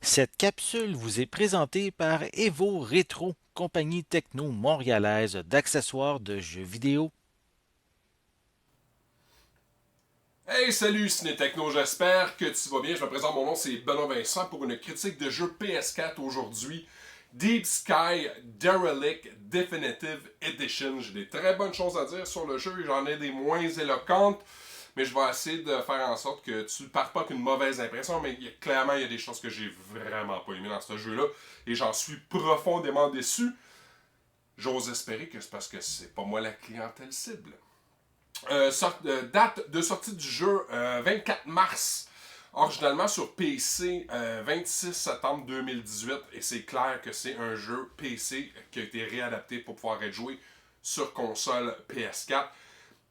Cette capsule vous est présentée par Evo Rétro, compagnie techno montréalaise d'accessoires de jeux vidéo. Hey, salut Ciné-Techno, j'espère que tu vas bien. Je me présente, mon nom c'est Benoît Vincent pour une critique de jeu PS4 aujourd'hui. Deep Sky Derelict Definitive Edition. J'ai des très bonnes choses à dire sur le jeu et j'en ai des moins éloquentes. Mais je vais essayer de faire en sorte que tu ne partes pas qu'une mauvaise impression. Mais clairement, il y a des choses que j'ai vraiment pas aimées dans ce jeu-là. Et j'en suis profondément déçu. J'ose espérer que c'est parce que c'est pas moi la clientèle cible. Date de sortie du jeu 24 mars. Originalement sur PC 26 septembre 2018. Et c'est clair que c'est un jeu PC qui a été réadapté pour pouvoir être joué sur console PS4.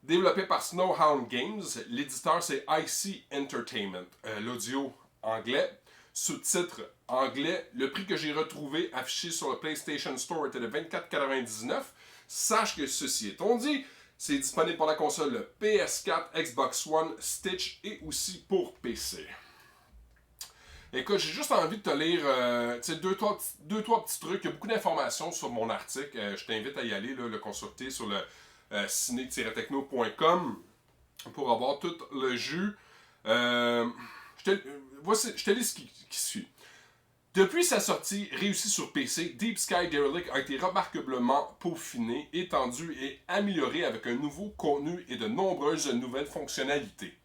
Développé par Snowhound Games. L'éditeur c'est IC Entertainment. L'audio anglais. Sous-titres anglais. Le prix que j'ai retrouvé affiché sur le PlayStation Store était de 24,99. Sache que ceci étant dit, c'est disponible pour la console PS4, Xbox One, Stitch et aussi pour PC. Écoute, j'ai juste envie de te lire deux, trois petits trucs. Il y a beaucoup d'informations sur mon article. Je t'invite à y aller, là, le consulter sur le ciné-techno.com pour avoir tout le jus. Je te lis ce qui suit. Depuis sa sortie réussie sur PC, Deep Sky Derelict a été remarquablement peaufiné, étendu et amélioré avec un nouveau contenu et de nombreuses nouvelles fonctionnalités.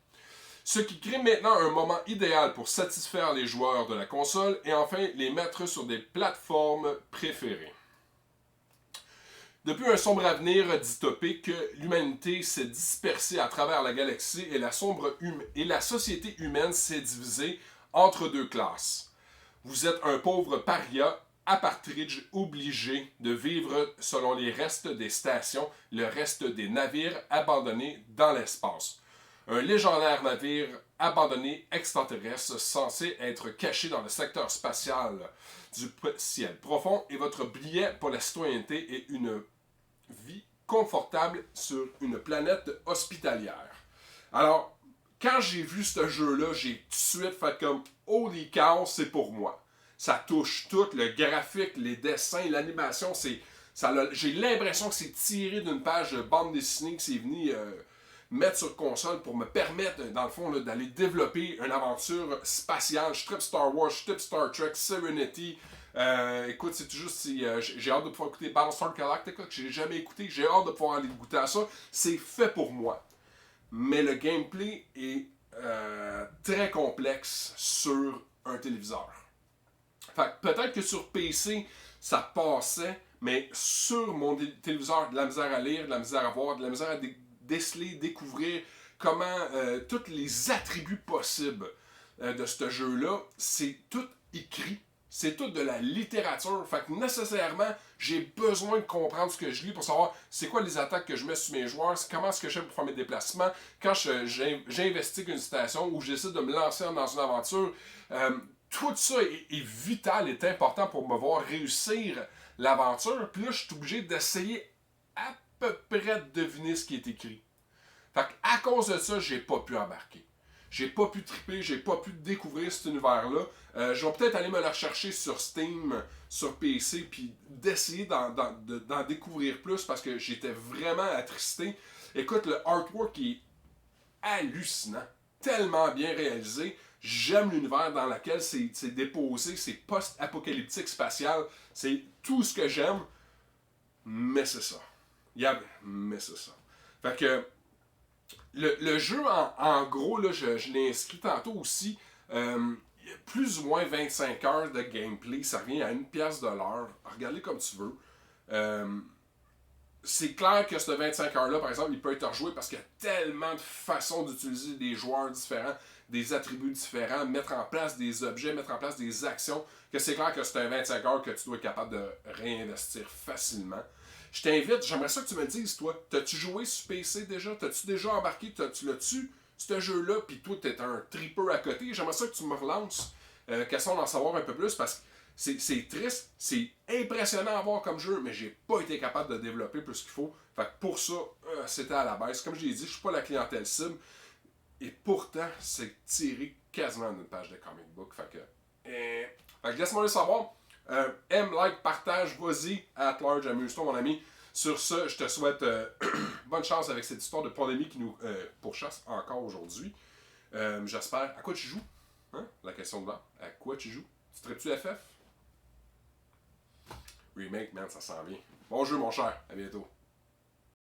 Ce qui crée maintenant un moment idéal pour satisfaire les joueurs de la console et enfin les mettre sur des plateformes préférées. Depuis un sombre avenir dystopique, l'humanité s'est dispersée à travers la galaxie et la société humaine s'est divisée entre deux classes. Vous êtes un pauvre paria, apatridge obligé de vivre selon les restes des stations, le reste des navires abandonnés dans l'espace. Un légendaire navire abandonné extraterrestre censé être caché dans le secteur spatial du ciel profond est votre billet pour la citoyenneté et une vie confortable sur une planète hospitalière. Alors, quand j'ai vu ce jeu-là, j'ai tout de suite fait comme Holy cow, c'est pour moi. Ça touche tout, le graphique, les dessins, l'animation, j'ai l'impression que c'est tiré d'une page de bande dessinée que c'est venu mettre sur console pour me permettre, dans le fond, là, d'aller développer une aventure spatiale. Je tripe Star Wars, je tripe Star Trek, Serenity. Écoute, c'est juste si j'ai hâte de pouvoir écouter Battlestar Galactica que j'ai jamais écouté. J'ai hâte de pouvoir aller goûter à ça. C'est fait pour moi. Mais le gameplay est très complexe sur un téléviseur. Fait que peut-être que sur PC, ça passait, mais sur mon téléviseur, de la misère à lire, de la misère à voir, de la misère à déceler, découvrir comment tous les attributs possibles de ce jeu-là, c'est tout écrit. C'est tout de la littérature. Fait que nécessairement, j'ai besoin de comprendre ce que je lis pour savoir c'est quoi les attaques que je mets sur mes joueurs, comment est-ce que je fais pour faire mes déplacements. Quand j'investigue une station ou j'essaie de me lancer dans une aventure, tout ça est vital, est important pour me voir réussir l'aventure. Puis là, je suis obligé d'essayer à peu près de deviner ce qui est écrit. Fait qu'à cause de ça, j'ai pas pu embarquer. J'ai pas pu triper, j'ai pas pu découvrir cet univers-là. Je vais peut-être aller me le rechercher sur Steam, sur PC, puis d'essayer d'en découvrir plus parce que j'étais vraiment attristé. Écoute, le artwork est hallucinant, tellement bien réalisé. J'aime l'univers dans lequel c'est déposé, c'est post-apocalyptique spatial. C'est tout ce que j'aime, mais c'est ça. Mais c'est ça. Fait que le jeu, en gros, là, je l'ai inscrit tantôt aussi. Plus ou moins 25 heures de gameplay, ça revient à une pièce de l'heure. Regardez comme tu veux. Euh, c'est clair que ce 25 heures-là, par exemple, il peut être rejoué parce qu'il y a tellement de façons d'utiliser des joueurs différents, des attributs différents, mettre en place des objets, mettre en place des actions, que c'est clair que c'est un 25 heures que tu dois être capable de réinvestir facilement. Je t'invite, j'aimerais ça que tu me dises, toi, t'as-tu joué sur PC déjà? T'as-tu déjà embarqué? Tu l'as-tu, ce jeu-là? Puis toi, t'es un tripper à côté. J'aimerais ça que tu me relances, question d'en savoir un peu plus, parce que c'est triste, c'est impressionnant à voir comme jeu, mais j'ai pas été capable de développer plus qu'il faut. Fait que pour ça, c'était à la baisse. Comme je l'ai dit, je suis pas la clientèle cible. Et pourtant, c'est tiré quasiment d'une page de comic book. Fait que Fait que laisse-moi le savoir. Aime, like, partage, vas-y, at large, amuse-toi, mon ami. Sur ce, je te souhaite bonne chance avec cette histoire de pandémie qui nous pourchasse encore aujourd'hui. J'espère. À quoi tu joues? Hein? La question de là. À quoi tu joues? Tu traites-tu FF? Remake, man, ça sent bien. Bon jeu, mon cher. À bientôt.